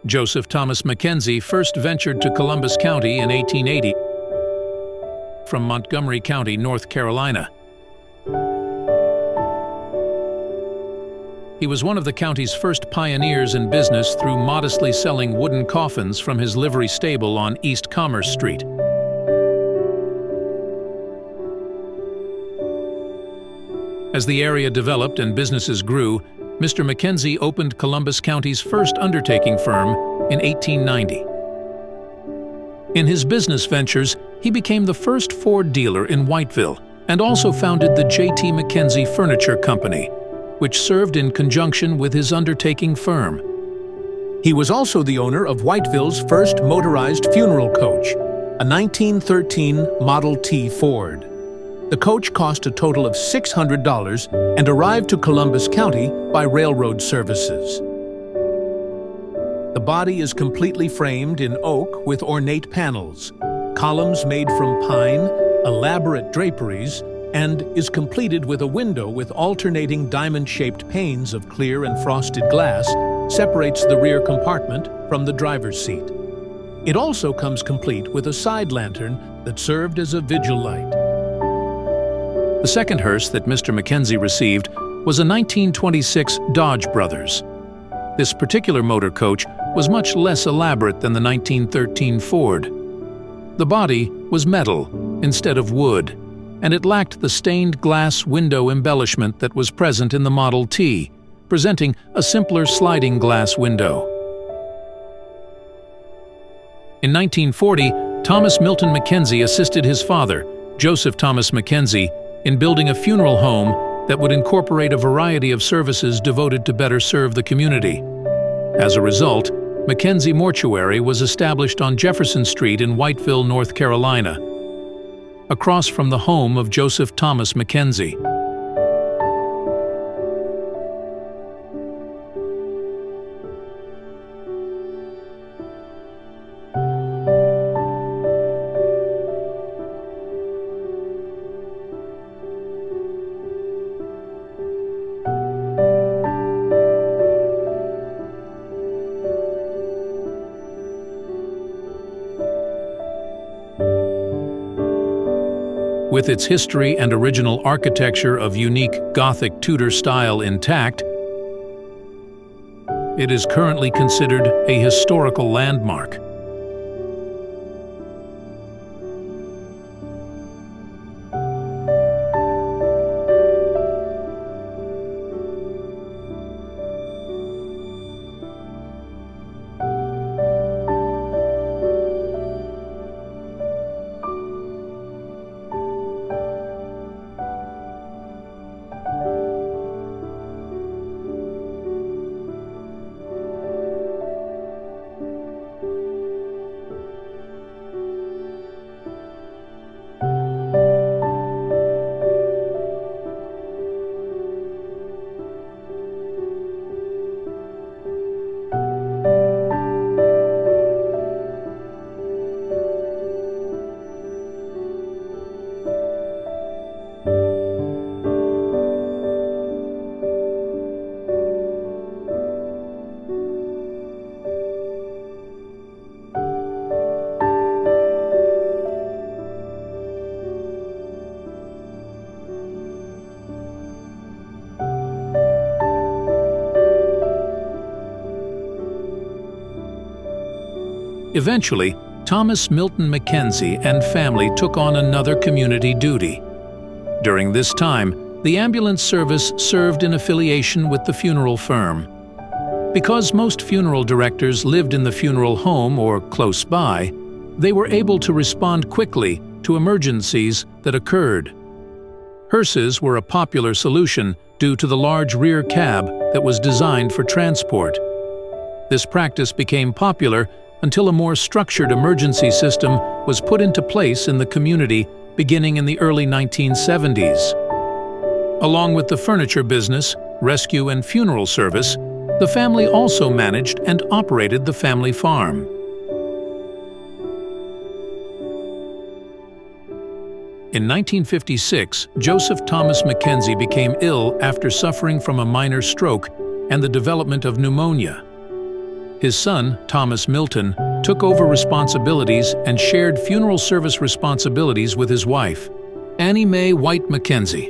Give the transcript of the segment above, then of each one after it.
Joseph Thomas McKenzie first ventured to Columbus County in 1880 from Montgomery County, North Carolina. He was one of the county's first pioneers in business through modestly selling wooden coffins from his livery stable on East Commerce Street. As the area developed and businesses grew, Mr. McKenzie opened Columbus County's first undertaking firm in 1890. In his business ventures, he became the first Ford dealer in Whiteville and also founded the J.T. McKenzie Furniture Company, which served in conjunction with his undertaking firm. He was also the owner of Whiteville's first motorized funeral coach, a 1913 Model T Ford. The coach cost a total of $600 and arrived to Columbus County by railroad services. The body is completely framed in oak with ornate panels, columns made from pine, elaborate draperies, and is completed with a window with alternating diamond-shaped panes of clear and frosted glass separates the rear compartment from the driver's seat. It also comes complete with a side lantern that served as a vigil light. The second hearse that Mr. McKenzie received was a 1926 Dodge Brothers. This particular motor coach was much less elaborate than the 1913 Ford. The body was metal instead of wood, and it lacked the stained glass window embellishment that was present in the Model T, presenting a simpler sliding glass window. In 1940, Thomas Milton McKenzie assisted his father, Joseph Thomas McKenzie, in building a funeral home that would incorporate a variety of services devoted to better serve the community. As a result, McKenzie Mortuary was established on Jefferson Street in Whiteville, North Carolina, across from the home of Joseph Thomas McKenzie. With its history and original architecture of unique Gothic Tudor style intact, it is currently considered a historical landmark. Eventually, Thomas Milton McKenzie and family took on another community duty. During this time, the ambulance service served in affiliation with the funeral firm. Because most funeral directors lived in the funeral home or close by, they were able to respond quickly to emergencies that occurred. Hearses were a popular solution due to the large rear cab that was designed for transport. This practice became popular until a more structured emergency system was put into place in the community beginning in the early 1970s. Along with the furniture business, rescue and funeral service, the family also managed and operated the family farm. In 1956, Joseph Thomas McKenzie became ill after suffering from a minor stroke and the development of pneumonia. His son, Thomas Milton, took over responsibilities and shared funeral service responsibilities with his wife, Annie Mae White McKenzie.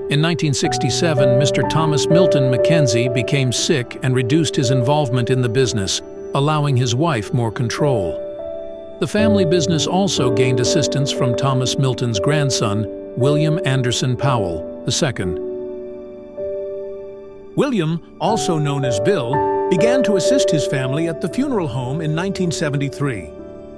In 1967, Mr. Thomas Milton McKenzie became sick and reduced his involvement in the business, allowing his wife more control. The family business also gained assistance from Thomas Milton's grandson, William Anderson Powell II. William, also known as Bill, began to assist his family at the funeral home in 1973.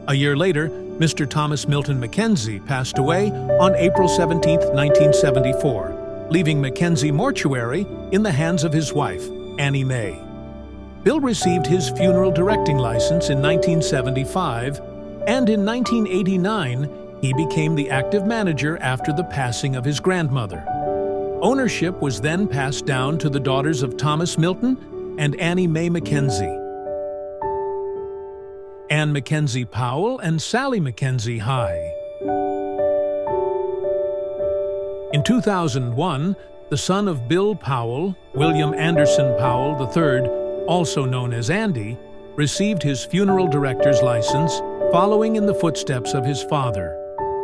A year later, Mr. Thomas Milton McKenzie passed away on April 17, 1974, leaving McKenzie Mortuary in the hands of his wife, Annie Mae. Bill received his funeral directing license in 1975, and in 1989, he became the active manager after the passing of his grandmother. Ownership was then passed down to the daughters of Thomas Milton and Annie Mae McKenzie. Ann McKenzie Powell and Sally McKenzie High. In 2001, the son of Bill Powell, William Anderson Powell III, also known as Andy, received his funeral director's license, following in the footsteps of his father,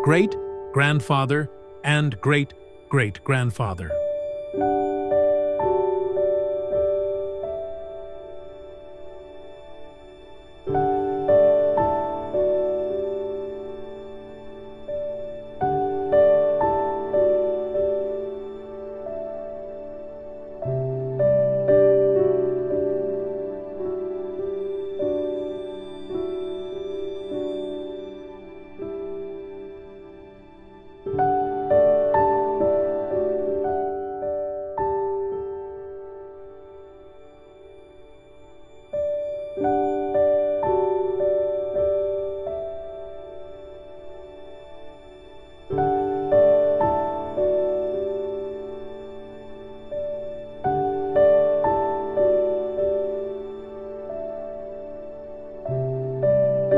great-grandfather, and great-great-grandfather.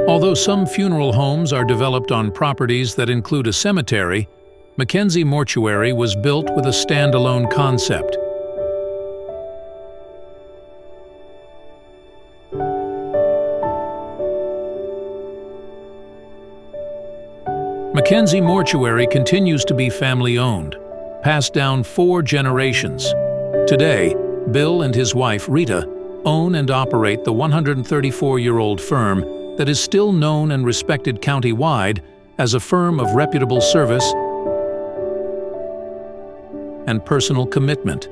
Although some funeral homes are developed on properties that include a cemetery, McKenzie Mortuary was built with a standalone concept. McKenzie Mortuary continues to be family-owned, passed down 4 generations. Today, Bill and his wife, Rita, own and operate the 134-year-old firm that is still known and respected county-wide as a firm of reputable service and personal commitment.